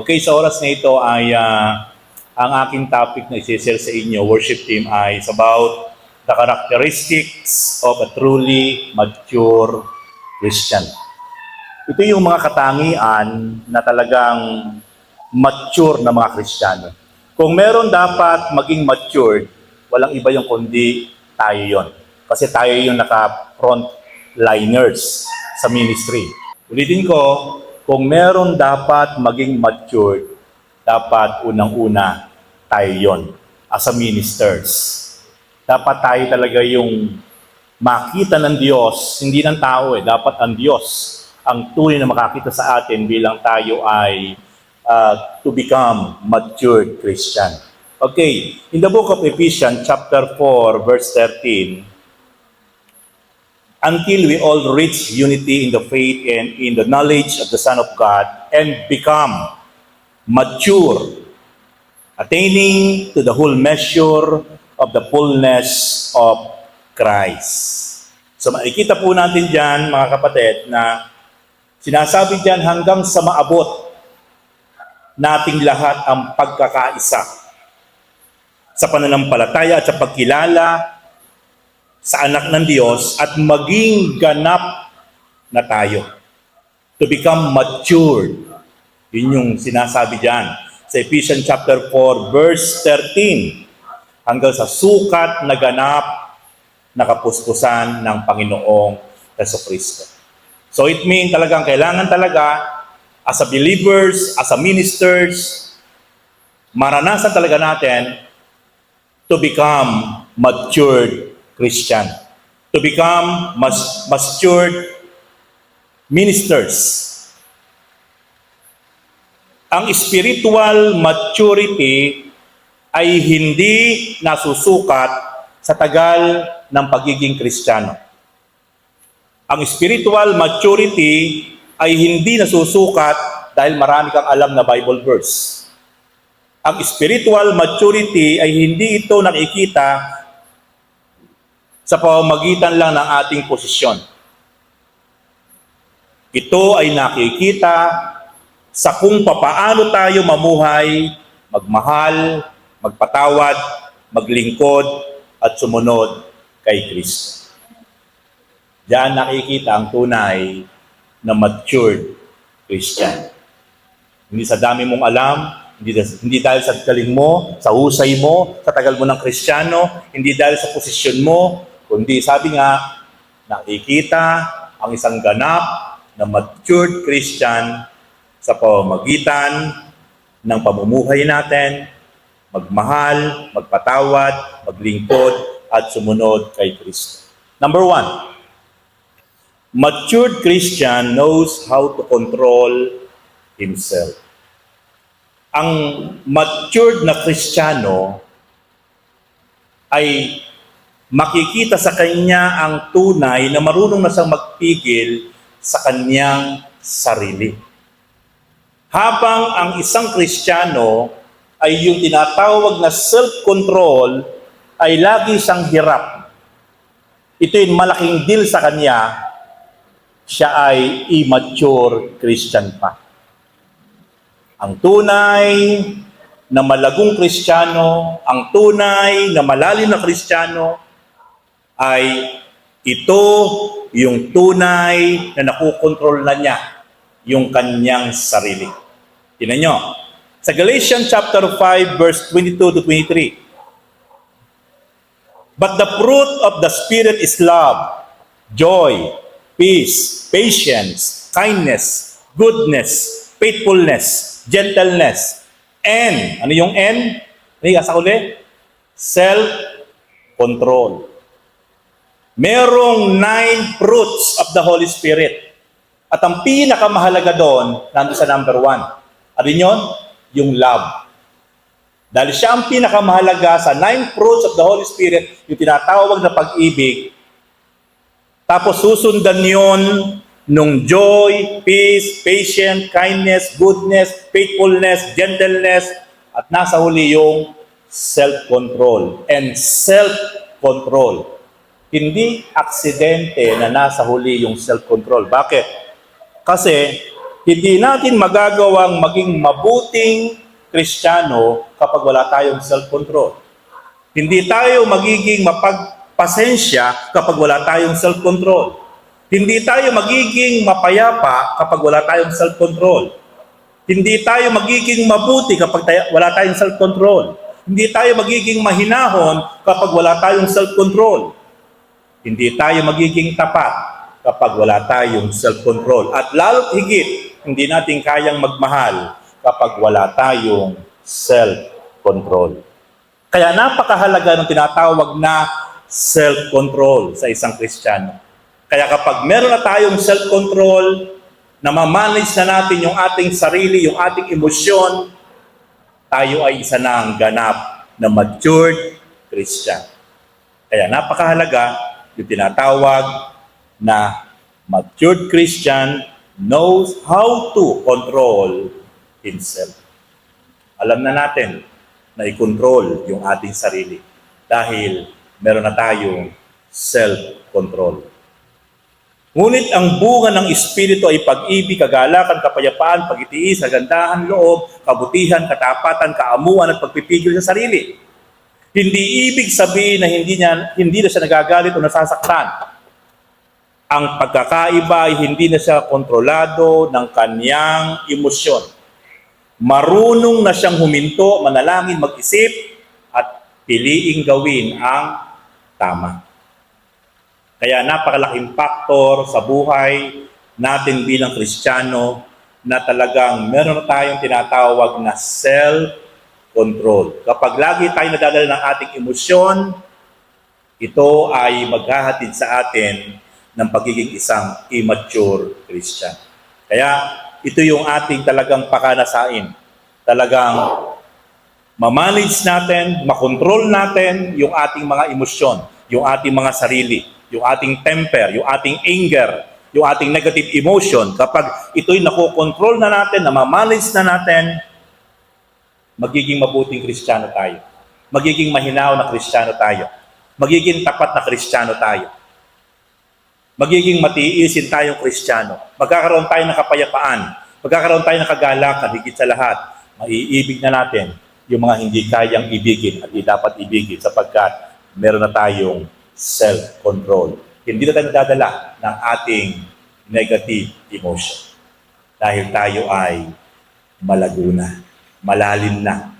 Okay, sa oras na ito ay ang aking topic na i-share sa inyo, worship team, ay is about the characteristics of a truly mature Christian. Ito yung mga katangian na talagang mature na mga Kristiyano. Kung meron dapat maging matured, walang iba yung kundi tayo yon. Kasi tayo yung naka-frontliners sa ministry. Ulitin ko, kung meron dapat maging matured, dapat unang-una tayo yon as a ministers. Dapat tayo talaga yung makita ng Diyos, hindi ng tao dapat ang Diyos ang tunay na makakita sa atin bilang tayo ay to become matured Christian. Okay, in the book of Ephesians chapter 4 verse 13, until we all reach unity in the faith and in the knowledge of the Son of God and become mature, attaining to the whole measure of the fullness of Christ. So makikita po natin dyan, mga kapatid, na sinasabi dyan hanggang sa maabot nating lahat ang pagkakaisa sa pananampalataya at sa pagkilala sa anak ng Diyos at maging ganap na tayo. To become matured. Yun yung sinasabi dyan sa Ephesians chapter 4 verse 13 hanggang sa sukat na ganap na kapuspusan ng Panginoong Jesucristo. So it means talagang kailangan talaga as a believers, as a ministers, maranasan talaga natin to become matured Christian. To become matured ministers. Ang spiritual maturity ay hindi nasusukat sa tagal ng pagiging Kristiyano. Ang spiritual maturity ay hindi nasusukat dahil marami kang alam na Bible verse. Ang spiritual maturity ay hindi ito nakikita sa pamamagitan lang ng ating posisyon. Ito ay nakikita sa kung papaano tayo mamuhay, magmahal, magpatawad, maglingkod, at sumunod kay Kristo. Diyan nakikita ang tunay na matured Christian. Hindi sa dami mong alam, hindi dahil sa galing mo, sa husay mo, sa tagal mo ng Kristiyano, hindi dahil sa posisyon mo, kundi sabi nga, nakikita ang isang ganap na matured Christian sa pamamagitan ng pamumuhay natin, magmahal, magpatawad, maglingkod, at sumunod kay Kristo. Number 1, matured Christian knows how to control himself. Ang matured na Kristiyano ay makikita sa kanya ang tunay na marunong na siyang magpigil sa kanyang sarili. Habang ang isang Kristiyano ay yung tinatawag na self-control ay lagi siyang hirap. Ito yung malaking deal sa kanya, siya ay immature Christian pa. Ang tunay na malagong Kristiyano, ang tunay na malalim na Kristiyano, ay ito yung tunay na nakukontrol na niya yung kanyang sarili. Tingnan nyo. Sa Galatians chapter 5 verse 22 to 23. But the fruit of the Spirit is love, joy, peace, patience, kindness, goodness, faithfulness, gentleness, and, ano yung N? Sa uli? Self-control. Merong 9 fruits of the Holy Spirit. At ang pinakamahalaga doon, nandun sa number 1. Ano yun? Yung love. Dahil siya ang pinakamahalaga sa 9 fruits of the Holy Spirit, yung tinatawag na pag-ibig, tapos susundan yun nung joy, peace, patience, kindness, goodness, faithfulness, gentleness, at nasa huli yung self-control. And self-control. Hindi aksidente na nasa huli yung self-control. Bakit? Kasi Hindi natin magagawang maging mabuting Kristiyano kapag wala tayong self-control. Hindi tayo magiging mapagpasensya kapag wala tayong self-control. Hindi tayo magiging mapayapa kapag wala tayong self-control. Hindi tayo magiging mabuti kapag wala tayong self-control. Hindi tayo magiging mahinahon kapag wala tayong self-control. Hindi tayo magiging tapat kapag wala tayong self-control. At lalo't higit, hindi natin kayang magmahal kapag wala tayong self-control. Kaya napakahalaga ng tinatawag na self-control sa isang Kristiyano. Kaya kapag meron na tayong self-control, na ma-manage na natin yung ating sarili, yung ating emosyon, tayo ay isa ng ganap na matured Christian. Kaya napakahalaga yung tinatawag na matured Christian knows how to control himself. Alam na natin na i-control yung ating sarili dahil meron na tayong self-control. Ngunit ang bunga ng Espiritu ay pag-ibig, kagalakan, kapayapaan, pagtitiis, kagandahan loob, kabutihan, katapatan, kaamuan at pagpipigil sa sarili. Hindi ibig sabihin na hindi na siya nagagalit o nasasaktan. Ang pagkakaiba ay hindi na siya kontrolado ng kanyang emosyon. Marunong na siyang huminto, manalangin, mag-isip at piliing gawin ang tama. Kaya napakalaking faktor sa buhay natin bilang Kristiyano na talagang meron tayong tinatawag na self-control. Kapag lagi tayo nadadala ng ating emosyon, ito ay maghahatid sa atin ng pagiging isang immature Christian. Kaya ito yung ating talagang pakanasain. Talagang ma-manage natin, makontrol natin yung ating mga emosyon, yung ating mga sarili, yung ating temper, yung ating anger, yung ating negative emotion. Kapag ito'y nakokontrol na natin, na-manage na natin, magiging mabuting Kristiyano tayo. Magiging mahinaw na Kristiyano tayo. Magiging tapat na Kristiyano tayo. Magiging matiisin tayong Kristiyano. Magkakaroon tayo ng kapayapaan. Magkakaroon tayo ng kagalakan, higit sa lahat. Maiibig na natin yung mga hindi kayang ibigin at hindi dapat ibigin sapagkat meron na tayong self-control. Hindi na tayo nadadala ng ating negative emotion. Dahil tayo ay malago na, malalim na.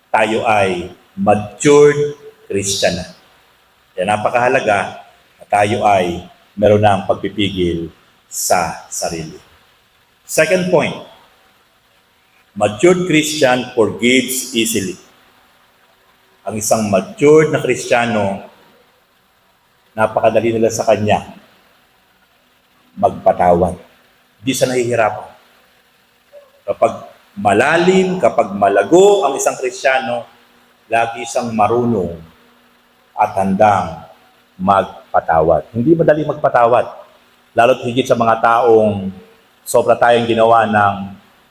Tayo ay matured Christian na. Kaya napakahalaga na tayo ay meron ng pagpipigil sa sarili. Second point, matured Christian forgives easily. Ang isang matured na Kristiyano, napakadali nila sa kanya magpatawad. Di siya nahihirapan. Kapag malalim, kapag malago ang isang Kristiyano, lagi siyang marunong at handang magpatawad. Hindi madali magpatawad. Lalo't higit sa mga taong sobra tayong ginawa ng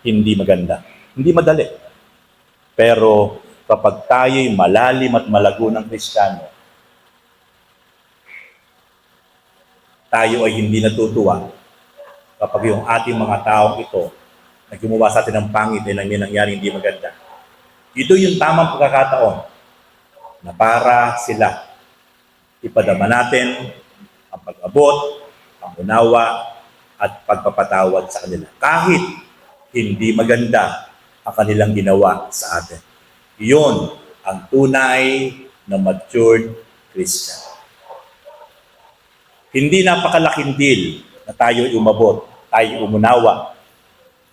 hindi maganda. Hindi madali. Pero kapag tayo'y malalim at malago ng Kristiyano, tayo ay hindi natutuwa kapag yung ating mga taong ito na gumawa sa atin ng pangit ay may nangyari hindi maganda. Ito yung tamang pagkakataon na para sila ipadama natin ang pag-abot, ang unawa, at pagpapatawad sa kanila. Kahit hindi maganda ang kanilang ginawa sa atin. Iyon ang tunay na matured Christian. Hindi napakalaking deal na tayo umabot, tayo umunawa,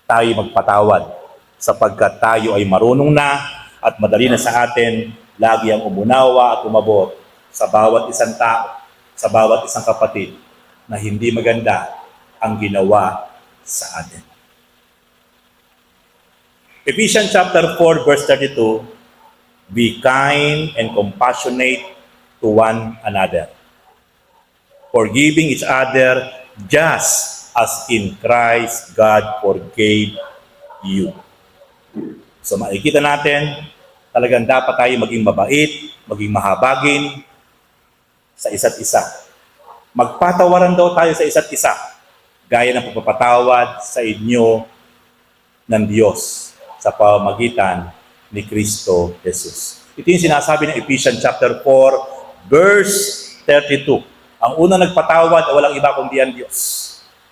tayo magpatawad sapagkat tayo ay marunong na at madali na sa atin lagi ang umunawa at umabot sa bawat isang tao, sa bawat isang kapatid na hindi maganda ang ginawa sa atin. Ephesians chapter 4 verse 32, be kind and compassionate to one another, forgiving each other just as in Christ God forgave you. So makikita natin, talagang dapat tayo maging mabait, maging mahabagin sa isa't isa. Magpatawaran daw tayo sa isa't isa, gaya ng pagpapatawad sa inyo ng Diyos sa pamamagitan ni Kristo Jesus. Ito yung sinasabi ng Ephesians chapter 4, verse 32. Ang unang nagpatawad ay walang iba kundi ang Diyos.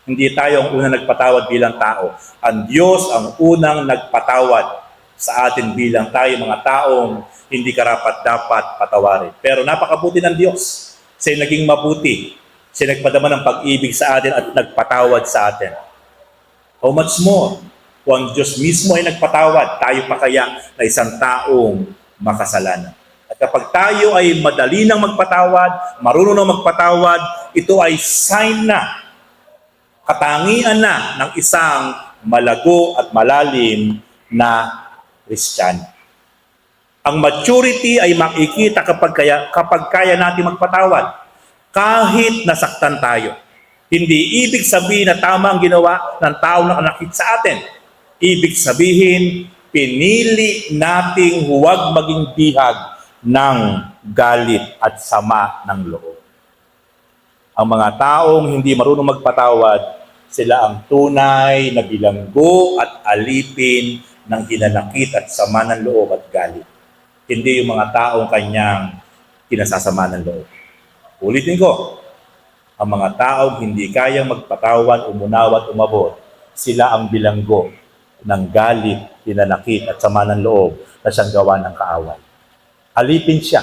Hindi tayo ang unang nagpatawad bilang tao. Ang Diyos ang unang nagpatawad sa atin bilang tayo mga taong hindi karapat-dapat patawarin. Pero napakabuti ng Diyos. Siya naging mabuti. Siya nagpadama ng pag-ibig sa atin at nagpatawad sa atin. How much more? Kung ang Diyos mismo ay nagpatawad, tayo pa kaya na isang taong makasalanan. At kapag tayo ay madali nang magpatawad, marunong nang magpatawad, ito ay sign na, katangian na ng isang malago at malalim na Kristiyano. Ang maturity ay makikita kapag kaya natin magpatawad. Kahit nasaktan tayo. Hindi ibig sabihin na tama ang ginawa ng tao na nakakit sa atin. Ibig sabihin, pinili nating huwag maging bihag ng galit at sama ng loob. Ang mga taong hindi marunong magpatawad, sila ang tunay na bilanggo at alipin ng hinanakit at sama ng loob at galit. Hindi yung mga taong kanyang kinasasama ng loob. Ulitin ko, ang mga taong hindi kayang magpatawad, umunawa at umabot, sila ang bilanggo ng galit, hinanakit at sama ng loob na siyang gawa ng kaaway. Alipin siya.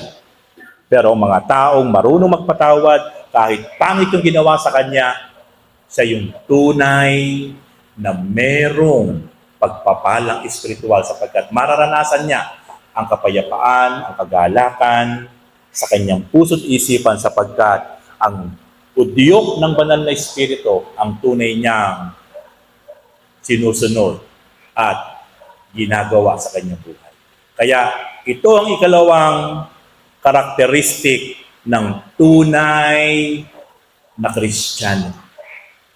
Pero ang mga taong marunong magpatawad, kahit pangit yung ginawa sa kanya, siya yung tunay na merong pagpapalang espiritual sapagkat mararanasan niya ang kapayapaan, ang kagalakan sa kanyang puso't isipan sapagkat ang udyok ng banal na espiritu ang tunay niyang sinusunod at ginagawa sa kanyang buhay. Kaya ito ang ikalawang karakteristik ng tunay na Kristiyano.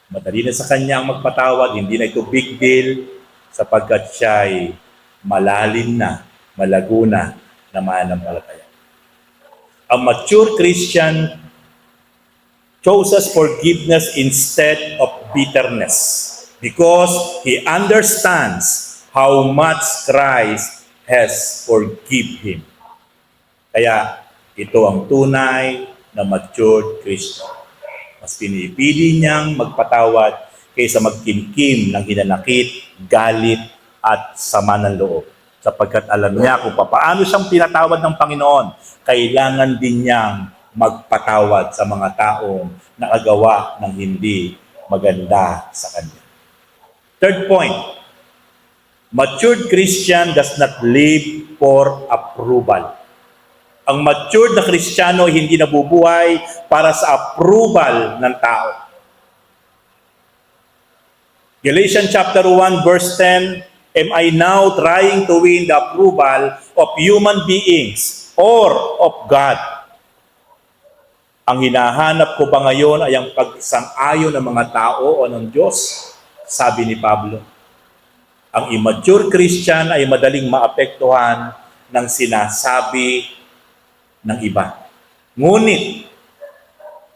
Madali na sa kanya ang magpatawad, hindi na ito big deal sapagkat siya ay malalim na, malago na mananampalataya. Ang mature Christian chooses forgiveness instead of bitterness because he understands how much Christ has forgiven him. Kaya ito ang tunay na matured Christian. Mas pinipili niyang magpatawad kaysa magkimkim ng hinanakit, galit, at sama ng loob. Sapagkat alam niya kung paano siyang pinatawad ng Panginoon, kailangan din niyang magpatawad sa mga taong nakagawa ng hindi maganda sa kanya. Third point, matured Christian does not live for approval. Ang matured na Kristiyano hindi nabubuhay para sa approval ng tao. Galatians chapter 1 verse 10, am I now trying to win the approval of human beings or of God? Ang hinahanap ko ba ngayon ay ang pagsang-ayon ng mga tao o ng Diyos? Sabi ni Pablo. Ang immature Christian ay madaling maapektuhan ng sinasabi ng iba. Ngunit,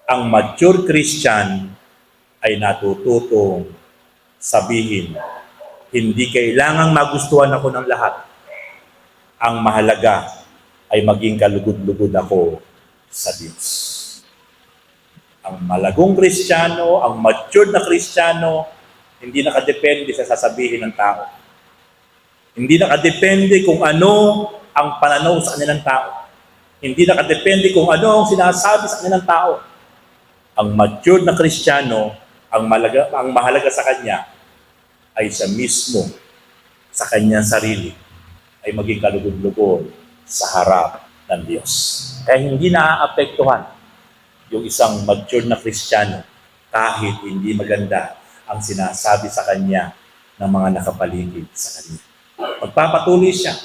ang mature Christian ay natututong sabihin, hindi kailangang magustuhan ako ng lahat. Ang mahalaga ay maging kalugod-lugod ako sa Diyos. Ang malagong Kristiyano, ang matured na Kristiyano, hindi nakadepende sa sasabihin ng tao. Hindi nakadepende kung ano ang pananaw sa kanilang tao. Hindi nakadepende kung ano ang sinasabi sa kanilang tao. Ang matured na Kristiyano, ang mahalaga sa kanya ay siya mismo sa kanyang sarili ay maging kalugod-lugod sa harap ng Diyos. Kaya hindi naaapektuhan yung isang matured na Kristiyano kahit hindi maganda ang sinasabi sa kanya ng mga nakapaligid sa kanya. Magpapatuloy siya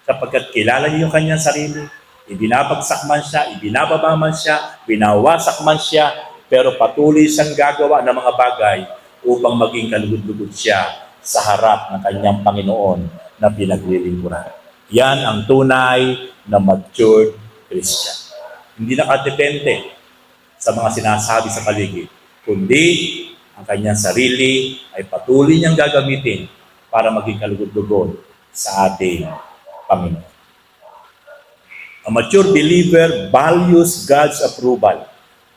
sapagkat kilala niya yung kanyang sarili, ibinabagsak man siya, ibinababa man siya, binawasak man siya, pero patuloy siyang gagawa ng mga bagay upang maging kalugod-lugod siya sa harap ng kanyang Panginoon na pinaglilingkuran. Yan ang tunay na matured Christian. Hindi nakadepende sa mga sinasabi sa paligid, kundi ang kanyang sarili ay patuloy niyang gagamitin para maging kalugod-lugod sa ating Panginoon. A mature believer values God's approval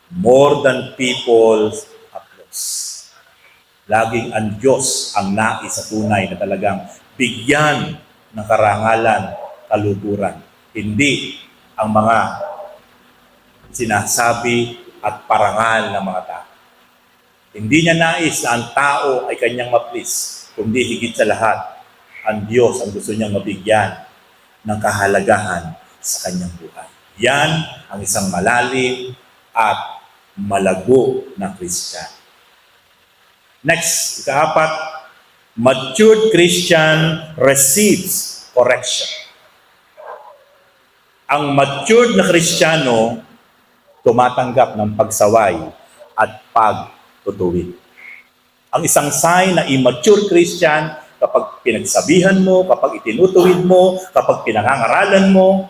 more than people's applause. Laging ang Diyos ang nais sa tunay na talagang bigyan ng karangalan, kaluguran. Hindi ang mga sinasabi at parangal ng mga tao. Hindi niya nais na ang tao ay kanyang ma-please, kundi higit sa lahat, ang Diyos ang gusto niyang mabigyan ng kahalagahan sa kanyang buhay. Yan ang isang malalim at malago na Christian. Next, ikaapat, matured Christian receives correction. Ang matured na Kristiyano tumatanggap ng pagsaway at pagtutuwid. Ang isang sign na immature Christian, kapag pinagsabihan mo, kapag itinutuwid mo, kapag pinangangaralan mo,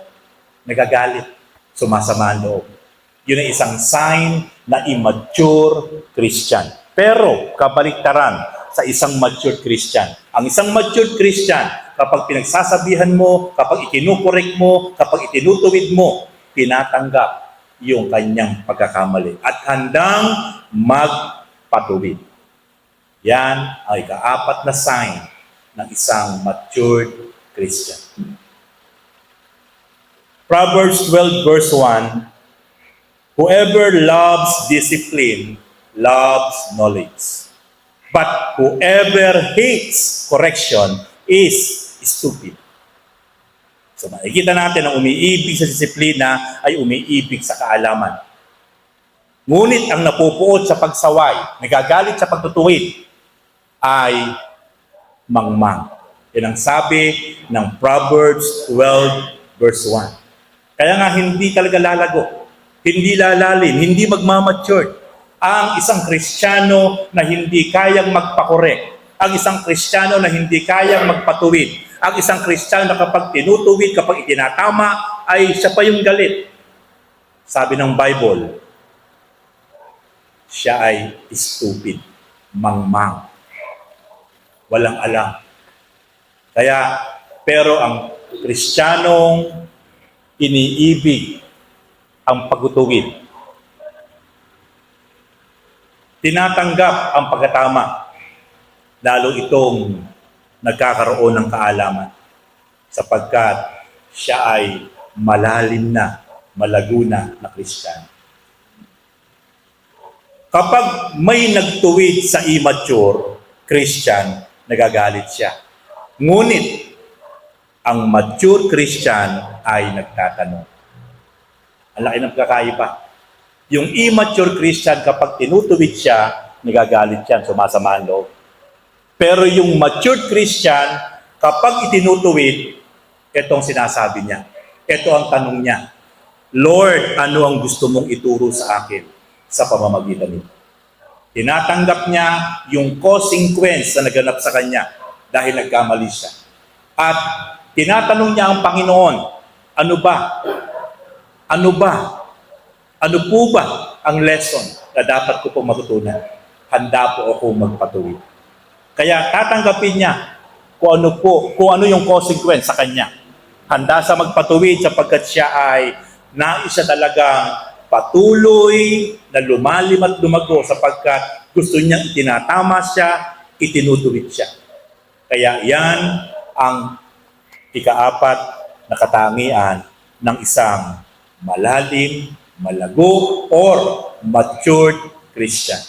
nagagalit, sumasama ang loob. Yun ay isang sign na immature Christian. Pero kabaliktaran sa isang mature Christian. Ang isang mature Christian, kapag pinagsasabihan mo, kapag itinukorek mo, kapag itinutuwid mo, tinatanggap yung kanyang pagkakamali at handang magpatuwid. Yan ay ikaapat na sign ng isang matured Christian. Proverbs 12 verse 1, whoever loves discipline loves knowledge, but whoever hates correction is stupid. So makikita natin ang umiibig sa disiplina ay umiibig sa kaalaman. Ngunit ang napupuot sa pagsaway, nagagalit sa pagtutuwid, ay mangmang. Yan ang sabi ng Proverbs 12 verse 1. Kaya nga hindi talaga lalago, hindi lalalim, hindi magmamature ang isang Kristiyano na hindi kayang magpakorek, ang isang Kristiyano na hindi kayang magpatuwid, ang isang Kristiyano na kapag tinutuwid, kapag itinatama, ay siya pa yung galit. Sabi ng Bible, siya ay stupid, mangmang, walang alam. Kaya, pero ang Kristiyanong iniibig ang pagtutuwid, tinatanggap ang pagkatama, lalo itong nagkakaroon ng kaalaman sapagkat siya ay malalim na, malago na Kristiyano. Kapag may nagtuwid sa immature Christian, nagagalit siya. Ngunit, ang mature Christian ay nagtatanong. Ang laki ng pagkakaiba. Yung immature Christian, kapag tinutuwid siya, nagagalit siya, sumasama ang loob. Pero yung matured Christian, kapag itinutuwid, itong sinasabi niya. Ito ang tanong niya. Lord, ano ang gusto mong ituro sa akin sa pamamagitan nito? Tinatanggap niya yung consequence na naganap sa kanya dahil nagkamali siya. At tinatanong niya ang Panginoon, ano ba? Ano ba? Ano po ba ang lesson na dapat ko pong matutunan? Handa po ako magpatuwid. Kaya tatanggapin niya kung ano yung consequence sa kanya. Handa sa magpatuwid sapagkat siya ay nais siya talagang patuloy na lumalim at lumago sapagkat gusto niyang itinatama siya, itinutuwid siya. Kaya yan ang ikaapat na katangian ng isang malalim, malago, or matured Christian.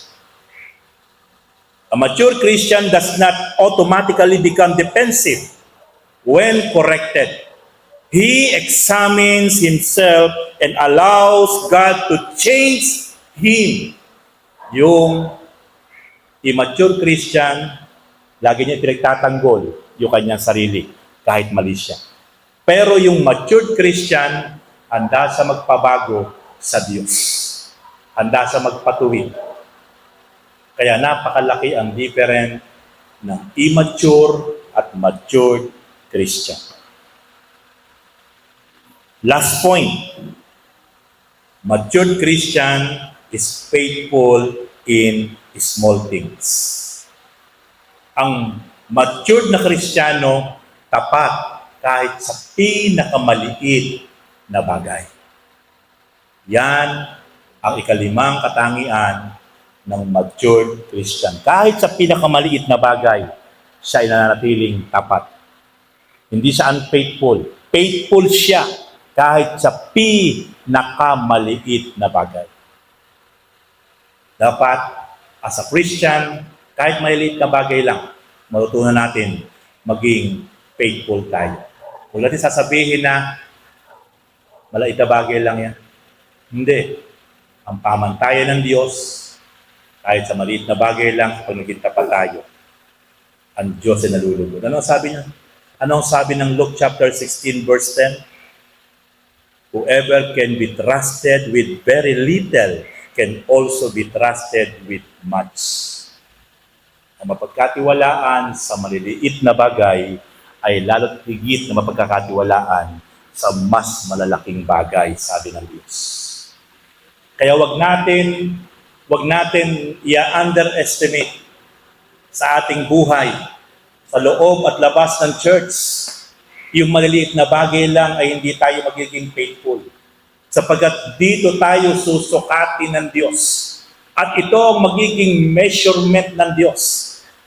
A mature Christian does not automatically become defensive when corrected. He examines himself and allows God to change him. Yung immature Christian, lagi niya pinagtatanggol yung kanyang sarili kahit mali siya. Pero yung matured Christian, handa sa magpabago sa Diyos. Handa sa magpatuwid. Kaya napakalaki ang difference ng immature at matured Christian. Last point. Matured Christian is faithful in small things. Ang Matured na Kristiyano, tapat kahit sa pinakamaliit na bagay. Yan ang ikalimang katangian ng matured Christian. Kahit sa pinakamaliit na bagay, siya ay nananatiling tapat. Hindi siya unfaithful. Faithful siya kahit sa pinakamaliit na bagay. Dapat, as a Christian, kahit maliit na bagay lang, matutunan natin maging faithful tayo. Huwag natin sasabihin na maliit na bagay lang yan. Hindi. Ang pamantayan ng Diyos, kahit sa maliit na bagay lang, pag naging tapat tayo, ang Diyos ay nalulugod. Ano ang sabi niya? Ano ang sabi ng Luke chapter 16 verse 10? Whoever can be trusted with very little can also be trusted with much. Ang mapagkatiwalaan sa maliliit na bagay ay lalo't higit na mapagkakatiwalaan sa mas malalaking bagay, sabi ng Diyos. Kaya wag natin i-underestimate sa ating buhay, sa loob at labas ng church, yung maliliit na bagay lang ay hindi tayo magiging faithful. Sapagkat dito tayo susukatin ng Diyos. At ito ang magiging measurement ng Diyos.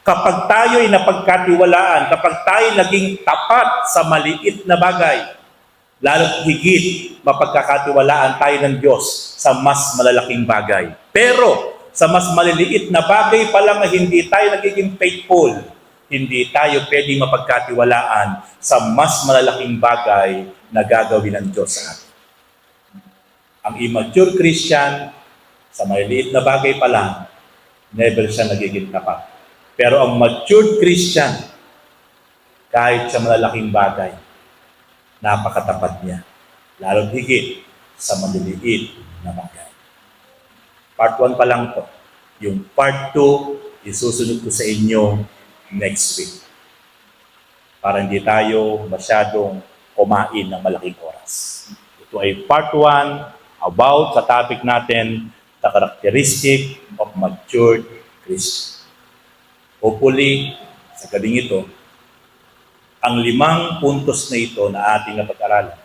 Kapag tayo ay napagkatiwalaan, kapag tayo naging tapat sa maliit na bagay, lalo't higit mapagkakatiwalaan tayo ng Diyos sa mas malalaking bagay. Pero sa mas maliliit na bagay pa lang na hindi tayo nagiging faithful, hindi tayo pwedeng mapagkatiwalaan sa mas malalaking bagay na gagawin ng Diyos sa atin. Ang immature Christian, sa maliliit na bagay pa lang, never siya nagiging tapat. Pero ang matured Christian, kahit sa malalaking bagay, napakatapat niya. Lalo't higit sa maliliit na bagay. Part 1 pa lang to. Yung part 2, isusunod ko sa inyo next week. Para hindi tayo masyadong kumain ng malaking oras. Ito ay part 1 about sa topic natin, the characteristic of matured Christian. Hopefully, sa gabing ito, ang 5 puntos na ito na ating napag-aralan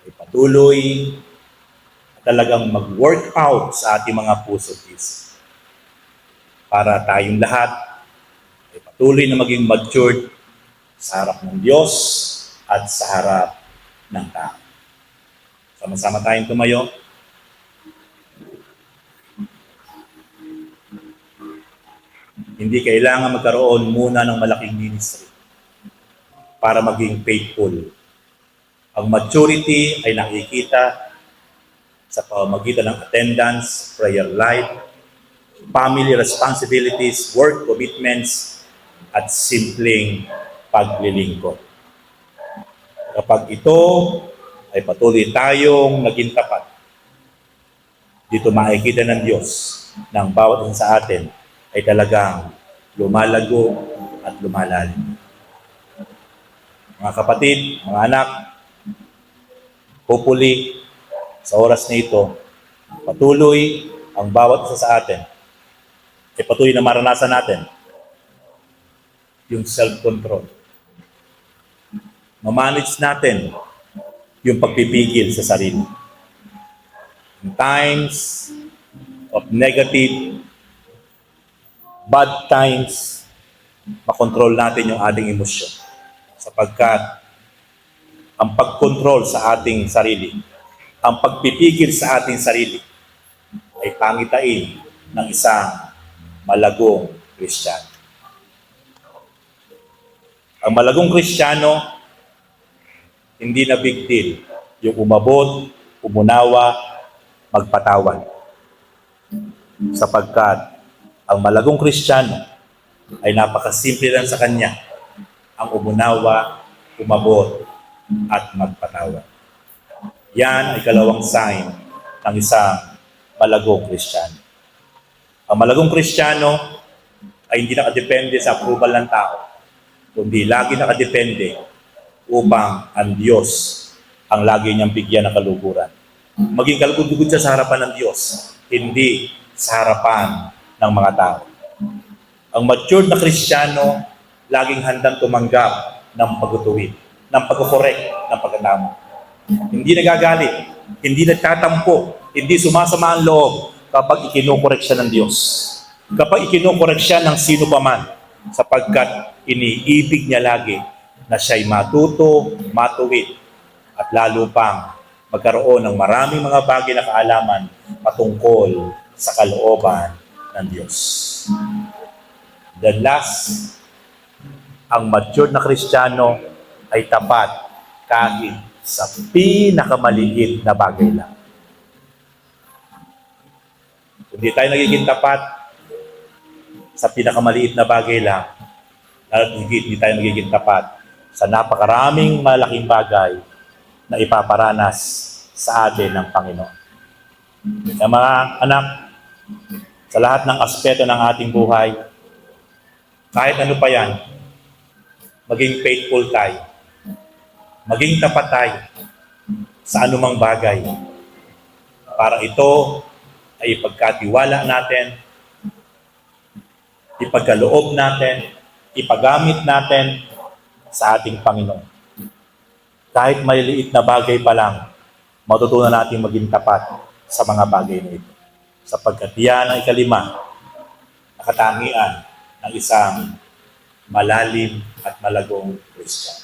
ay patuloy talagang mag-work out sa ating mga puso at isip. Para tayong lahat ay patuloy na maging matured sa harap ng Diyos at sa harap ng tao. Sama-sama tayong tumayo. Hindi kailangan magkaroon muna ng malaking ministry para maging faithful. Ang maturity ay nakikita sa pamamagitan ng attendance, prayer life, family responsibilities, work commitments, at simpleng paglilingkod. Kapag ito ay patuloy tayong naging tapat, dito makikita ng Diyos ng bawat isa sa atin ay talagang lumalago at lumalalim. Mga kapatid, mga anak, hopefully, sa oras na ito, patuloy ang bawat isa sa atin ay patuloy na maranasan natin yung self-control. Mamanage natin yung pagpipigil sa sarili. In times of negative, bad times, makontrol natin yung ating emosyon. Sapagkat ang pagkontrol sa ating sarili, ang pagpipigil sa ating sarili, ay pangitain ng isang malagong Kristiyano. Ang malagong Kristiyano, hindi na big deal yung umabot, umunawa, magpatawad. Sapagkat ang malagong Kristiyano ay napakasimple lang sa kanya ang umunawa, umabot, at magpatawad. Yan ay kalawang sign ng isang malagong Kristiyano. Ang malagong Kristiyano ay hindi nakadepende sa approval ng tao, kundi lagi nakadepende upang ang Diyos ang lagi niyang bigyan ng kaluguran. Maging kalugod-lugod siya sa harapan ng Diyos, hindi sa harapan ng mga tao. Ang matured na Kristiyano, laging handang tumanggap ng pag-utuwid, ng pag-correct, ng pagkatama. Hindi nagagalit, hindi nagtatampo, hindi sumasama ang loob kapag ikinukorek siya ng Diyos. Kapag ikinukorek siya ng sino paman, sapagkat iniibig niya lagi na siya'y matuto, matuwid, at lalo pang magkaroon ng maraming mga bagay na kaalaman patungkol sa kalooban ng Diyos. The last, ang matured na Kristiyano ay tapat kahit sa pinakamaliit na bagay lang. Kung di tayo nagiging tapat sa pinakamaliit na bagay lang, lalo't hindi tayo nagiging tapat sa napakaraming malaking bagay na ipaparanas sa atin ng Panginoon. Kaya mga anak, sa lahat ng aspeto ng ating buhay, kahit ano pa yan, maging faithful tayo. Maging tapat tayo sa anumang bagay. Para ito ay ipagkatiwala natin, ipagkaloob natin, ipagamit natin sa ating Panginoon. Kahit maliliit na bagay pa lang, matutunan natin maging tapat sa mga bagay na ito. Sapagkat yan ang ikalima na katangian ng isang malalim at malagong Kristiyan.